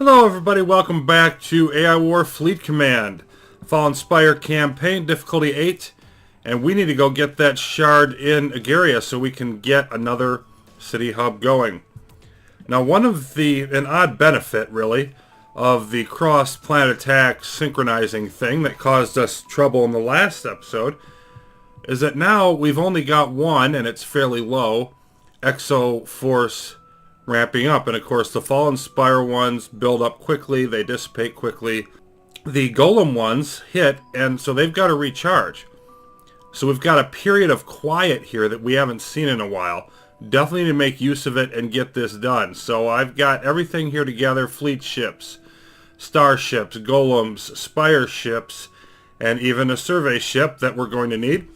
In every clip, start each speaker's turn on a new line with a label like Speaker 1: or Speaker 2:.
Speaker 1: Hello everybody, welcome back to AI War Fleet Command. Fallen Spire campaign, difficulty 8, and we need to go get that shard in Agaria so we can get another city hub going. Now an odd benefit really, of the cross-planet attack synchronizing thing that caused us trouble in the last episode, is that now we've only got one, and it's fairly low, exo force ramping up. And of course the Fallen Spire ones build up quickly, they dissipate quickly. The Golem ones hit, and so they've got to recharge. So we've got a period of quiet here that we haven't seen in a while. Definitely need to make use of it and get this done. So I've got everything here together: fleet ships, starships, golems, spire ships, and even a survey ship that we're going to need.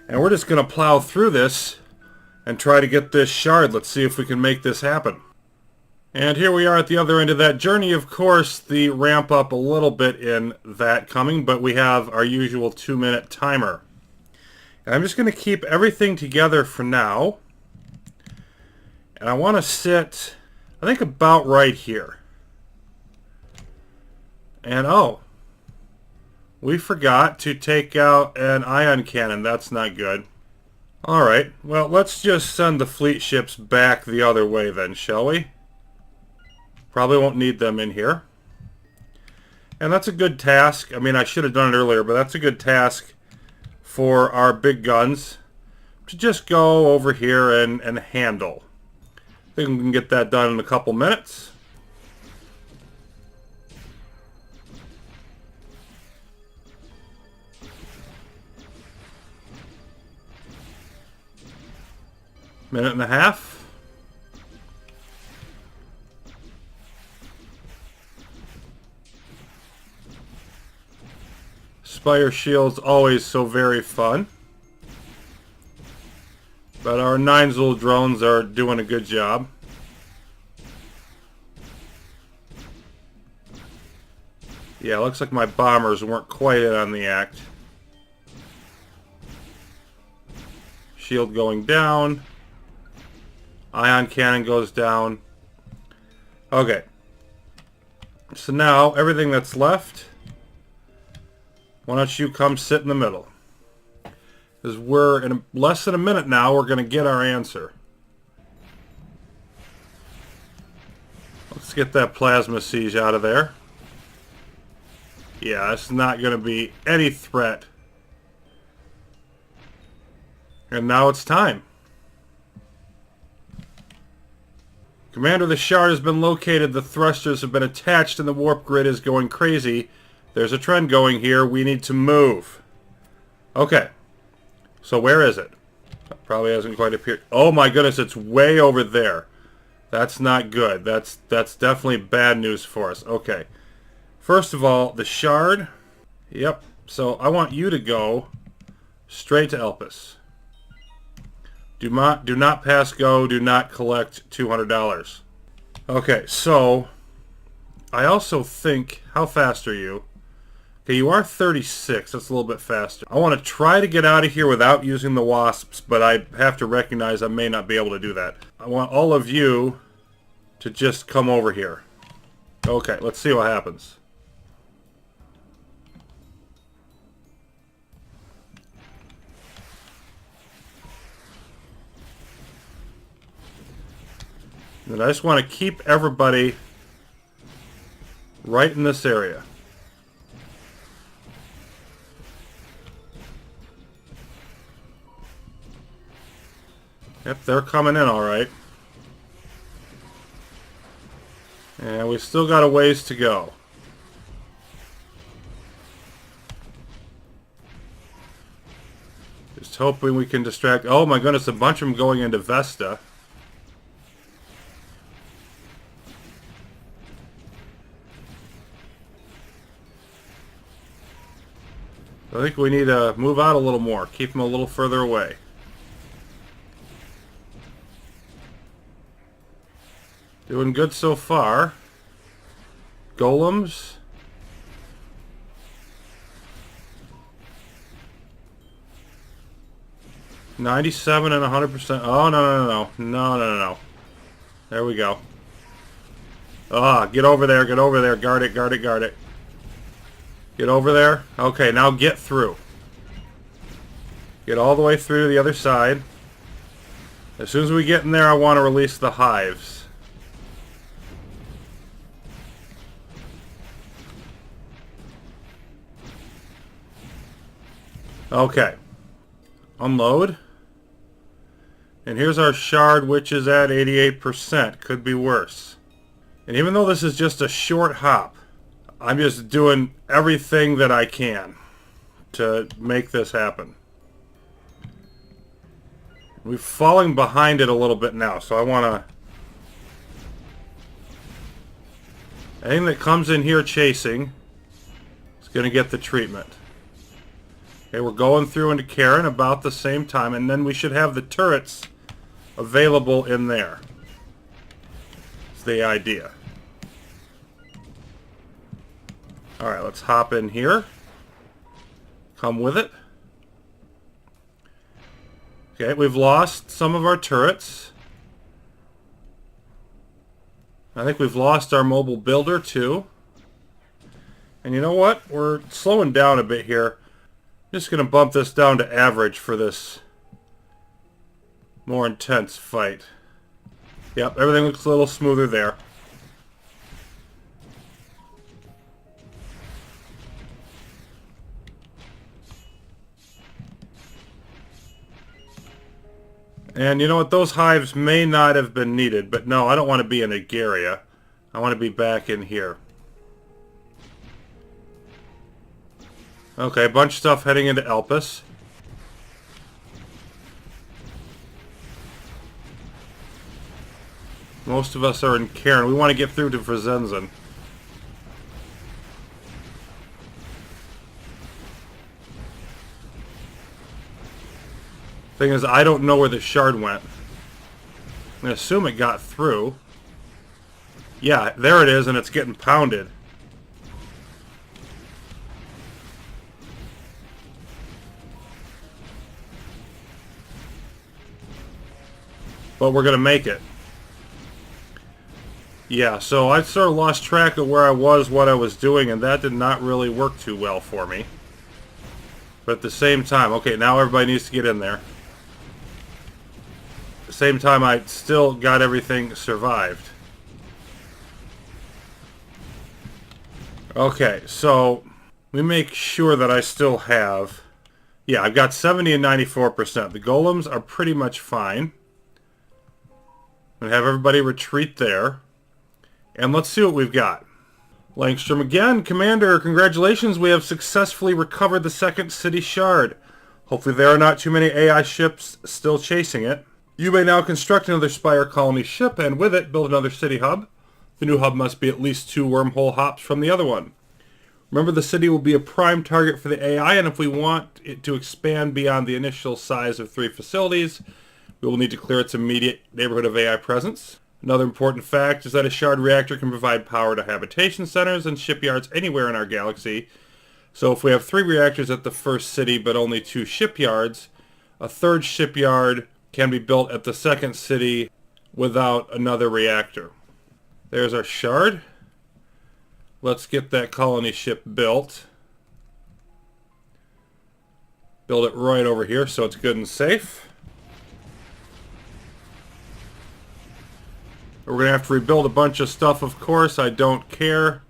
Speaker 1: And we're just going to plow through this and try to get this shard. Let's see if we can make this happen. And here we are at the other end of that journey. Of course, the ramp up a little bit in that coming, but we have our usual 2-minute timer. And I'm just going to keep everything together for now. And I want to sit, I think, about right here. And oh, we forgot to take out an ion cannon. That's not good. Alright, well, let's just send the fleet ships back the other way then, shall we? Probably won't need them in here. And that's a good task. I mean, I should have done it earlier, but that's a good task for our big guns to just go over here and handle. I think we can get that done in a couple minutes. Minute and a half. Spire shield's always so very fun. But our 9-Zul drones are doing a good job. Yeah, looks like my bombers weren't quite in on the act. Shield going down. Ion cannon goes down. Okay. So now, everything that's left, why don't you come sit in the middle? Because we're, in less than a minute now, we're going to get our answer. Let's get that plasma siege out of there. Yeah, it's not going to be any threat. And now it's time. Commander, the shard has been located. The thrusters have been attached and the warp grid is going crazy. There's a trend going here. We need to move. Okay. So where is it? Probably hasn't quite appeared. Oh my goodness, it's way over there. That's not good. That's definitely bad news for us. Okay. First of all, the shard. Yep. So I want you to go straight to Elpis. Do not pass go. Do not collect $200. Okay, so I also think, how fast are you? Okay, you are 36. That's a little bit faster. I want to try to get out of here without using the wasps, but I have to recognize I may not be able to do that. I want all of you to just come over here. Okay, let's see what happens. And I just want to keep everybody right in this area. Yep, they're coming in all right. And we still got a ways to go. Just hoping we can distract... Oh my goodness, a bunch of them going into Vesta. I think we need to move out a little more. Keep them a little further away. Doing good so far. Golems. $97 and 100%. Oh, no. No. There we go. Ah, get over there, get over there. Guard it, guard it, guard it. Get over there. Okay, now get through. Get all the way through to the other side. As soon as we get in there, I want to release the hives. Okay. Unload. And here's our shard, which is at 88%. Could be worse. And even though this is just a short hop, I'm just doing everything that I can to make this happen. We're falling behind it a little bit now, so I want to... Anything that comes in here chasing is going to get the treatment. Okay, we're going through into Karen about the same time, and then we should have the turrets available in there. That's the idea. Alright, let's hop in here. Come with it. Okay, we've lost some of our turrets. I think we've lost our mobile builder too. And you know what? We're slowing down a bit here. Just going to bump this down to average for this more intense fight. Yep, everything looks a little smoother there. And you know what? Those hives may not have been needed, but no, I don't want to be in Agaria. I want to be back in here. Okay, a bunch of stuff heading into Elpis. Most of us are in Cairn. We want to get through to Frzenzen. Thing is, I don't know where the shard went. I'm going to assume it got through. Yeah, there it is, and it's getting pounded. But we're going to make it. Yeah, so I sort of lost track of where I was, what I was doing, and that did not really work too well for me. But at the same time, okay, now everybody needs to get in there. At the same time, I still got everything survived. Okay, so we make sure that I still have... Yeah, I've got 70 and 94%. The golems are pretty much fine. I'm going to have everybody retreat there. And let's see what we've got. Langstrom again. Commander, congratulations. We have successfully recovered the second city shard. Hopefully there are not too many AI ships still chasing it. You may now construct another Spire colony ship and with it build another city hub. The new hub must be at least 2 wormhole hops from the other one. Remember, the city will be a prime target for the AI, and if we want it to expand beyond the initial size of 3 facilities, we will need to clear its immediate neighborhood of AI presence. Another important fact is that a shard reactor can provide power to habitation centers and shipyards anywhere in our galaxy. So if we have 3 reactors at the first city but only 2 shipyards, a 3rd shipyard can be built at the 2nd city without another reactor. There's our shard. Let's get that colony ship built. Build it right over here so it's good and safe. We're going to have to rebuild a bunch of stuff, of course. I don't care.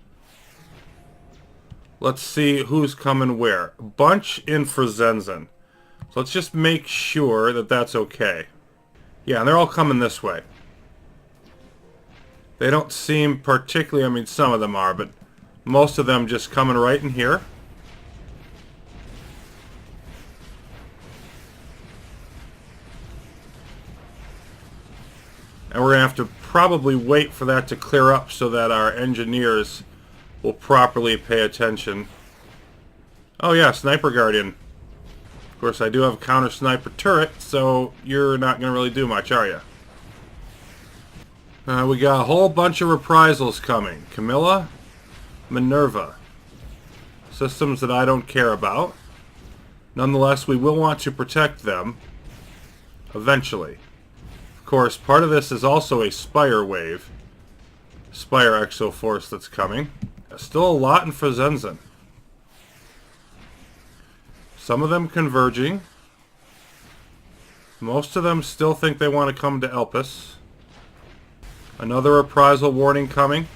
Speaker 1: Let's see who's coming where. A bunch in Frzenzen. So let's just make sure that that's okay. Yeah, and they're all coming this way. They don't seem particularly... I mean, some of them are, but most of them just coming right in here. And we're going to have to probably wait for that to clear up so that our engineers will properly pay attention. Oh yeah, Sniper Guardian. Of course, I do have a counter sniper turret, so you're not going to really do much, are you? We got a whole bunch of reprisals coming. Camilla, Minerva. Systems that I don't care about. Nonetheless, we will want to protect them eventually. Of course, part of this is also a Spire wave. Spire Exoforce that's coming. Still a lot in Frozenzen. Some of them converging. Most of them still think they want to come to Elpis. Another reprisal warning coming.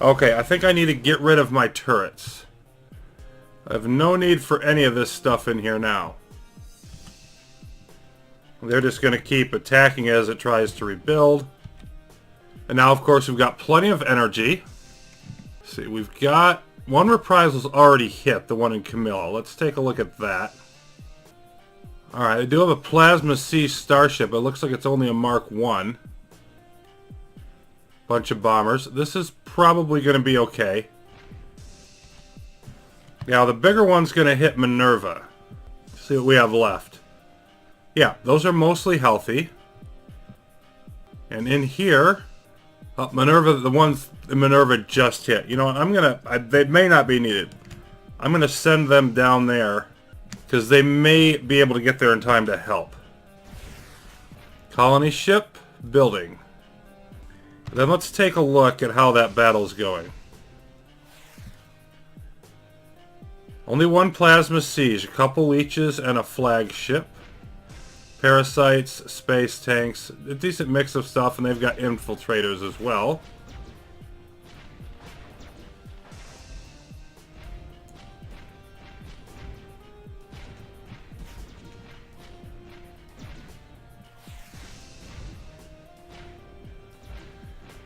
Speaker 1: Okay, I think I need to get rid of my turrets. I have no need for any of this stuff in here now. They're just going to keep attacking as it tries to rebuild. And now, of course, we've got plenty of energy. See, we've got one reprisal's already hit, the one in Camilla. Let's take a look at that. Alright, I do have a Plasma Sea starship. It looks like it's only a Mark 1. Bunch of bombers. This is probably going to be okay. Now, the bigger one's going to hit Minerva. Let's see what we have left. Yeah, those are mostly healthy. And in here... Minerva, the ones Minerva just hit. You know what, I'm going to... They may not be needed. I'm going to send them down there. Because they may be able to get there in time to help. Colony ship building. Then let's take a look at how that battle's going. Only one plasma siege, a couple leeches, and a flagship. Parasites, space tanks, a decent mix of stuff, and they've got infiltrators as well.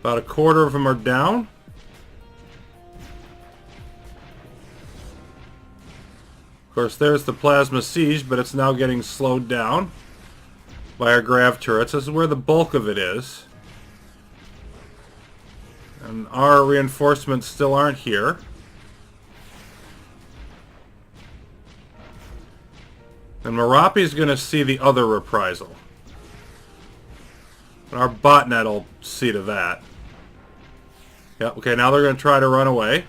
Speaker 1: About a quarter of them are down. Of course, there's the plasma siege, but it's now getting slowed down by our grav turrets. This is where the bulk of it is. And our reinforcements still aren't here. And Merapi's going to see the other reprisal. And our botnet will see to that. Yep, okay, now they're going to try to run away.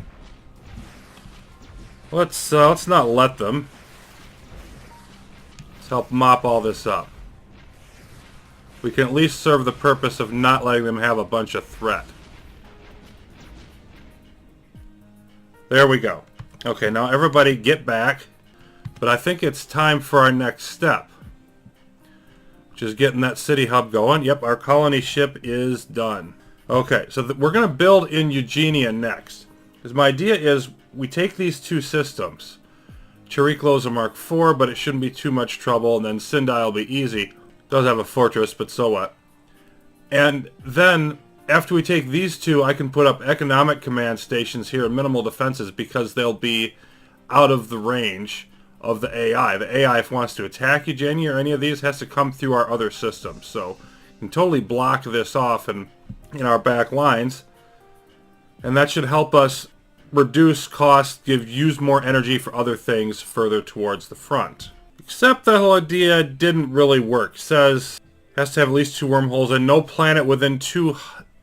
Speaker 1: Let's not let them. Let's help mop all this up. We can at least serve the purpose of not letting them have a bunch of threat. There we go. Okay, now everybody get back. But I think it's time for our next step. Which is getting that city hub going. Yep, our colony ship is done. Okay, so we're going to build in Eugenia next. Because my idea is we take these two systems. Chiriclo's a Mark IV, but it shouldn't be too much trouble. And then Sindai will be easy. Does have a fortress, but so what. And then, after we take these two, I can put up economic command stations here and minimal defenses because they'll be out of the range of the AI. The AI, if it wants to attack Eugenia or any of these, has to come through our other systems. So, you can totally block this off in our back lines. And that should help us reduce costs, use more energy for other things further towards the front. Except the whole idea didn't really work. It says has to have at least 2 wormholes, and no planet within 2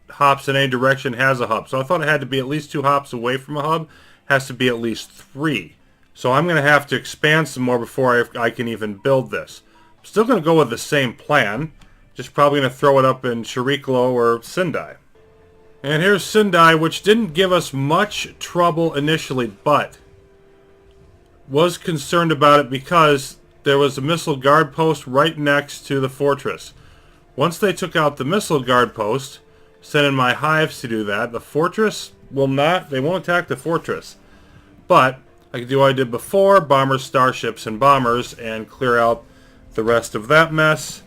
Speaker 1: hops in any direction has a hub. So I thought it had to be at least 2 hops away from a hub. Has to be at least 3. So I'm going to have to expand some more before I can even build this. I'm still going to go with the same plan. Just probably going to throw it up in Chiriclo or Sindai. And here's Sindai, which didn't give us much trouble initially, but was concerned about it because there was a missile guard post right next to the fortress. Once they took out the missile guard post, sent in my hives to do that, the fortress will not, they won't attack the fortress. But I can do what I did before, bombers, starships, and bombers, and clear out the rest of that mess.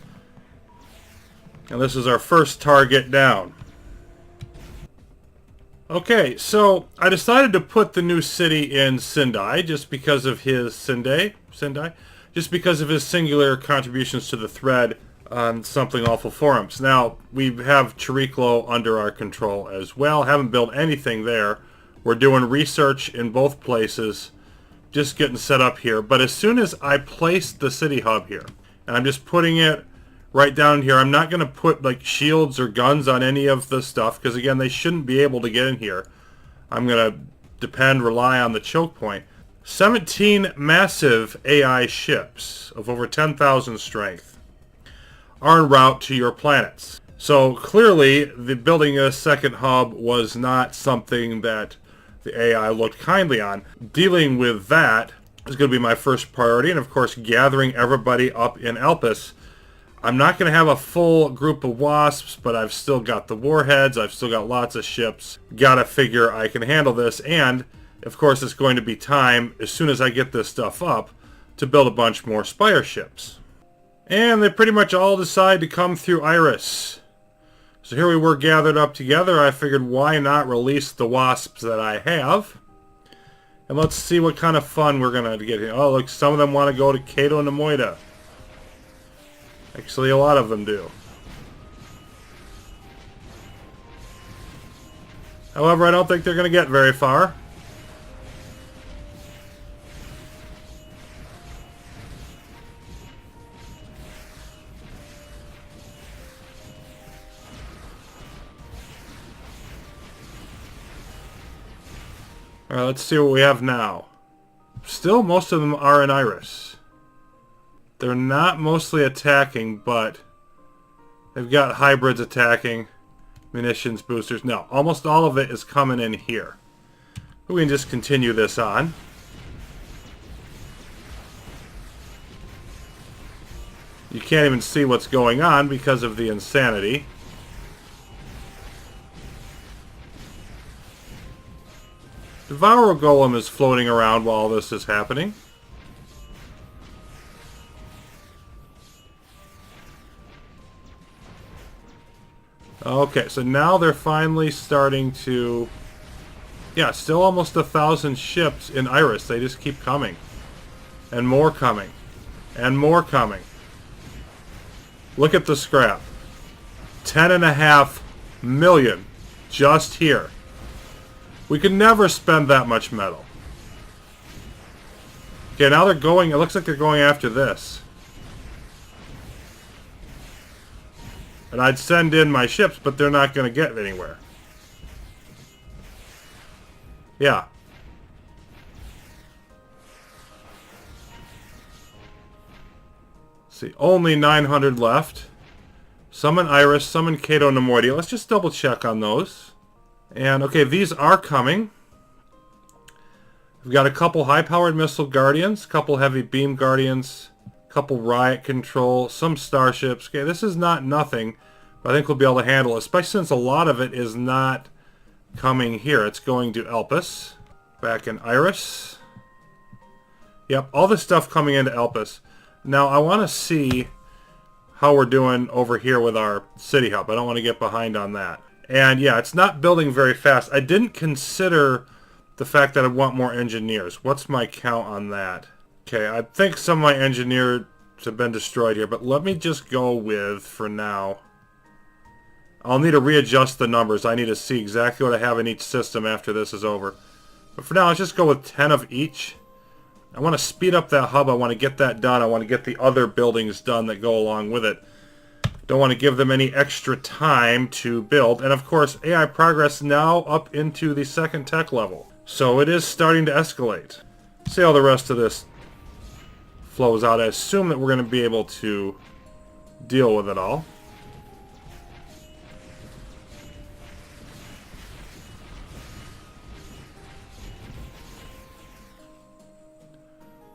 Speaker 1: And this is our first target down. Okay, so I decided to put the new city in Sindai just because of his Sindai, just because of his singular contributions to the thread on Something Awful forums. Now, we have Chiriclo under our control as well. Haven't built anything there. We're doing research in both places, just getting set up here. But as soon as I place the city hub here, and I'm just putting it right down here, I'm not going to put like shields or guns on any of the stuff, because again, they shouldn't be able to get in here. I'm going to rely on the choke point. 17 massive AI ships of over 10,000 strength are en route to your planets. So clearly, the building a second hub was not something that the AI looked kindly on. Dealing with that is going to be my first priority, and of course gathering everybody up in Elpis. I'm not going to have a full group of wasps, but I've still got the warheads, I've still got lots of ships. Gotta figure I can handle this, and of course it's going to be time, as soon as I get this stuff up, to build a bunch more Spire ships. And they pretty much all decide to come through Iris. So here we were gathered up together. I figured why not release the wasps that I have. And let's see what kind of fun we're going to get here. Oh, look, some of them want to go to Cato Nemoida. Actually, a lot of them do. However, I don't think they're going to get very far. Alright, let's see what we have now. Still, most of them are in Iris. They're not mostly attacking, but they've got hybrids attacking, munitions boosters. No, almost all of it is coming in here. We can just continue this on. You can't even see what's going on because of the insanity. Devour Golem is floating around while this is happening. Okay, so now they're finally starting to... Yeah, still almost 1,000 ships in Iris. They just keep coming. And more coming. And more coming. Look at the scrap. 10.5 million just here. We could never spend that much metal. Okay, now they're going... It looks like they're going after this. And I'd send in my ships, but they're not going to get anywhere. Yeah. Let's see, only 900 left. Some in Iris, some in Cato Nemoidia. Let's just double check on those. And, okay, these are coming. We've got a couple high-powered missile guardians, a couple heavy beam guardians, couple riot control, some starships. Okay, this is not nothing, but I think we'll be able to handle it, especially since a lot of it is not coming here. It's going to Elpis. Back in Iris. Yep, all this stuff coming into Elpis. Now, I want to see how we're doing over here with our city hub. I don't want to get behind on that. And yeah, it's not building very fast. I didn't consider the fact that I want more engineers. What's my count on that? Okay, I think some of my engineers have been destroyed here, but let me just go with, for now, I'll need to readjust the numbers. I need to see exactly what I have in each system after this is over. But for now, let's just go with 10 of each. I want to speed up that hub. I want to get that done. I want to get the other buildings done that go along with it. Don't want to give them any extra time to build. And of course, AI progress now up into the second tech level. So it is starting to escalate. See how the rest of this flows out. I assume that we're going to be able to deal with it all.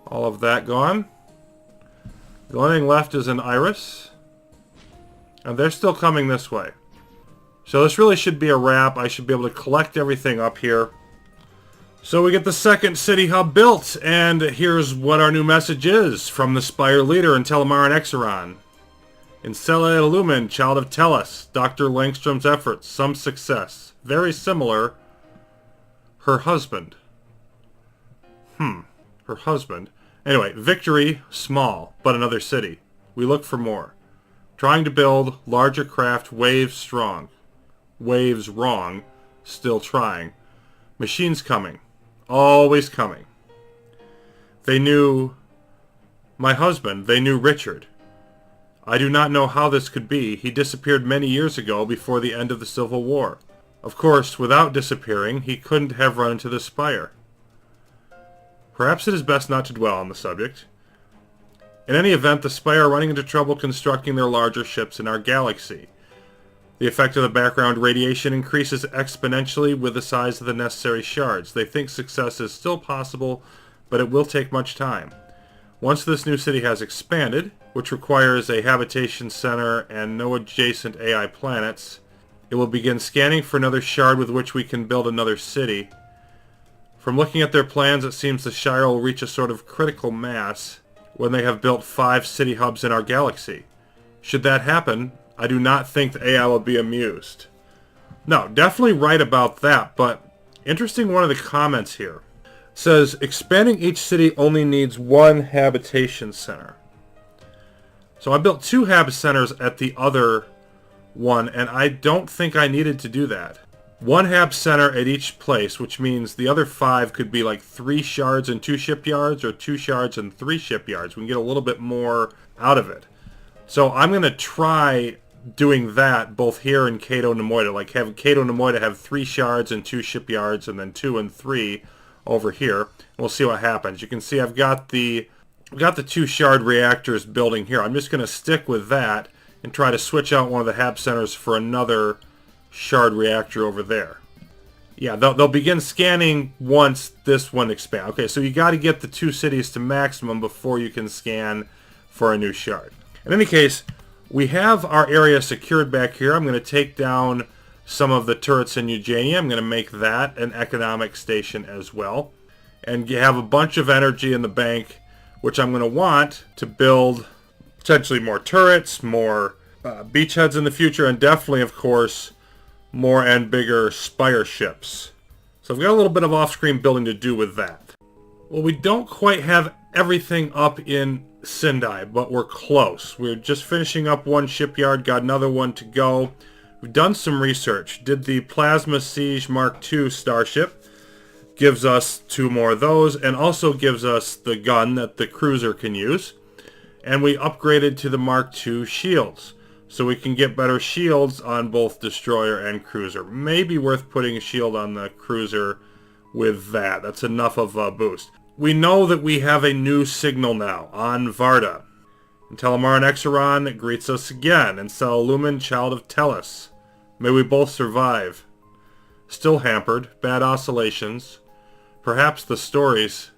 Speaker 1: All of that gone. The only thing left is an Iris. And they're still coming this way. So this really should be a wrap. I should be able to collect everything up here. So we get the second city hub built. And here's what our new message is from the Spire leader in Telemaran Exeron. Incella et Lumen, child of Tellus. Dr. Langstrom's efforts. Some success. Very similar. Her husband. Her husband. Anyway, victory, small, but another city. We look for more. Trying to build larger craft, waves strong. Waves wrong, still trying. Machines coming. Always coming. They knew my husband. They knew Richard. I do not know how this could be. He disappeared many years ago before the end of the Civil War. Of course, without disappearing, he couldn't have run into the Spire. Perhaps it is best not to dwell on the subject. In any event, the Spire are running into trouble constructing their larger ships in our galaxy. The effect of the background radiation increases exponentially with the size of the necessary shards. They think success is still possible, but it will take much time. Once this new city has expanded, which requires a habitation center and no adjacent AI planets, it will begin scanning for another shard with which we can build another city. From looking at their plans, it seems the Shire will reach a sort of critical mass when they have built 5 city hubs in our galaxy. Should that happen, I do not think the AI will be amused. No, definitely right about that, but interesting one of the comments here. Says, expanding each city only needs 1 habitation center. So I built 2 hab centers at the other one, and I don't think I needed to do that. 1 hab center at each place, which means the other 5 could be like 3 shards and 2 shipyards, or 2 shards and 3 shipyards. We can get a little bit more out of it. So I'm going to try doing that both here in Cato Nemoida, like have Cato Nemoida have 3 shards and 2 shipyards, and then 2 and 3 over here. And we'll see what happens. You can see I've got the 2 shard reactors building here. I'm just going to stick with that and try to switch out one of the hab centers for another shard reactor over there. Yeah, they'll begin scanning once this one expands. Okay, so you got to get the 2 cities to maximum before you can scan for a new shard. In any case, we have our area secured back here. I'm going to take down some of the turrets in Eugenia. I'm going to make that an economic station as well. And you have a bunch of energy in the bank, which I'm going to want to build potentially more turrets, more beachheads in the future, and definitely, of course, more and bigger Spire ships. So I've got a little bit of off-screen building to do with that. Well, we don't quite have everything up in Sindai, but we're close. We're just finishing up 1 shipyard, got another one to go. We've done some research. Did the Plasma Siege Mark II starship. Gives us 2 more of those, and also gives us the gun that the cruiser can use. And we upgraded to the Mark II shields, so we can get better shields on both destroyer and cruiser. Maybe worth putting a shield on the cruiser with that. That's enough of a boost. We know that we have a new signal now on Varda. And Telemaran Exeron greets us again, and Lumen, child of Tellus. May we both survive. Still hampered, bad oscillations. Perhaps the stories.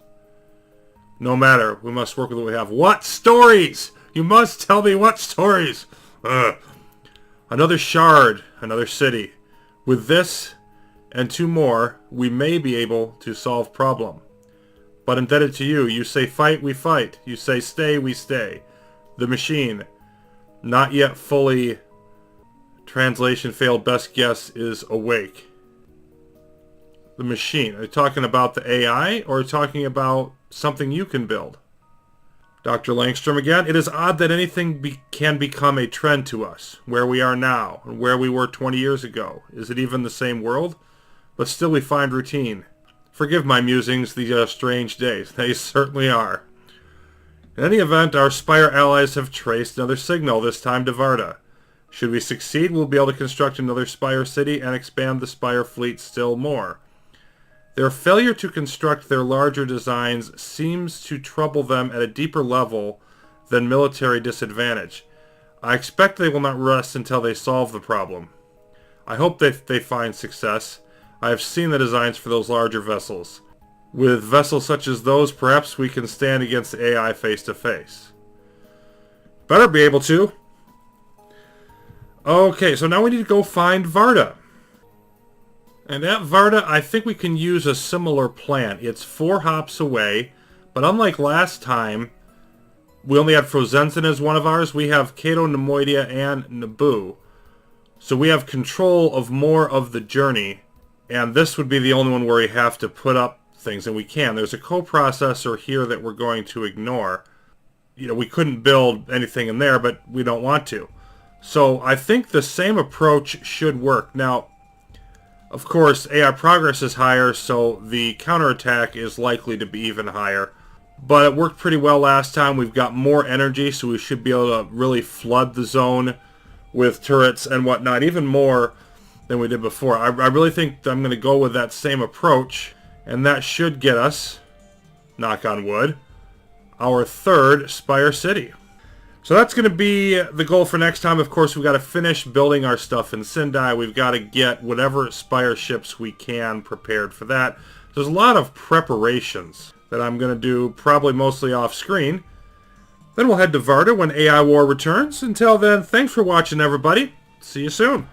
Speaker 1: No matter, we must work with what we have. What stories? You must tell me what stories. Another shard, another city. With this and 2 more, we may be able to solve problem. But indebted to you, you say fight, we fight. You say stay, we stay. The machine, not yet fully, translation failed, best guess is awake. The machine, are you talking about the AI or talking about something you can build? Dr. Langstrom again, it is odd that anything can become a trend to us, where we are now and where we were 20 years ago. Is it even the same world? But still we find routine. Forgive my musings, these are strange days. They certainly are. In any event, our Spire allies have traced another signal, this time to Varda. Should we succeed, we'll be able to construct another Spire city and expand the Spire fleet still more. Their failure to construct their larger designs seems to trouble them at a deeper level than military disadvantage. I expect they will not rest until they solve the problem. I hope that they find success. I have seen the designs for those larger vessels. With vessels such as those, perhaps we can stand against the AI face to face. Better be able to. Okay, so now we need to go find Varda. And at Varda, I think we can use a similar plan. It's 4 hops away, but unlike last time, we only had Frozensen as one of ours. We have Cato, Nemoidia, and Naboo. So we have control of more of the journey. And this would be the only one where we have to put up things, and we can. There's a coprocessor here that we're going to ignore. You know, we couldn't build anything in there, but we don't want to. So I think the same approach should work. Now, of course, AI progress is higher, so the counterattack is likely to be even higher. But it worked pretty well last time. We've got more energy, so we should be able to really flood the zone with turrets and whatnot, even more than we did before. I really think I'm going to go with that same approach, and that should get us, knock on wood, our 3rd Spire City. So that's going to be the goal for next time. Of course, we've got to finish building our stuff in Sendai. We've got to get whatever Spire ships we can prepared for that. There's a lot of preparations that I'm going to do, probably mostly off screen. Then we'll head to Varda when AI War returns. Until then, thanks for watching, everybody. See you soon.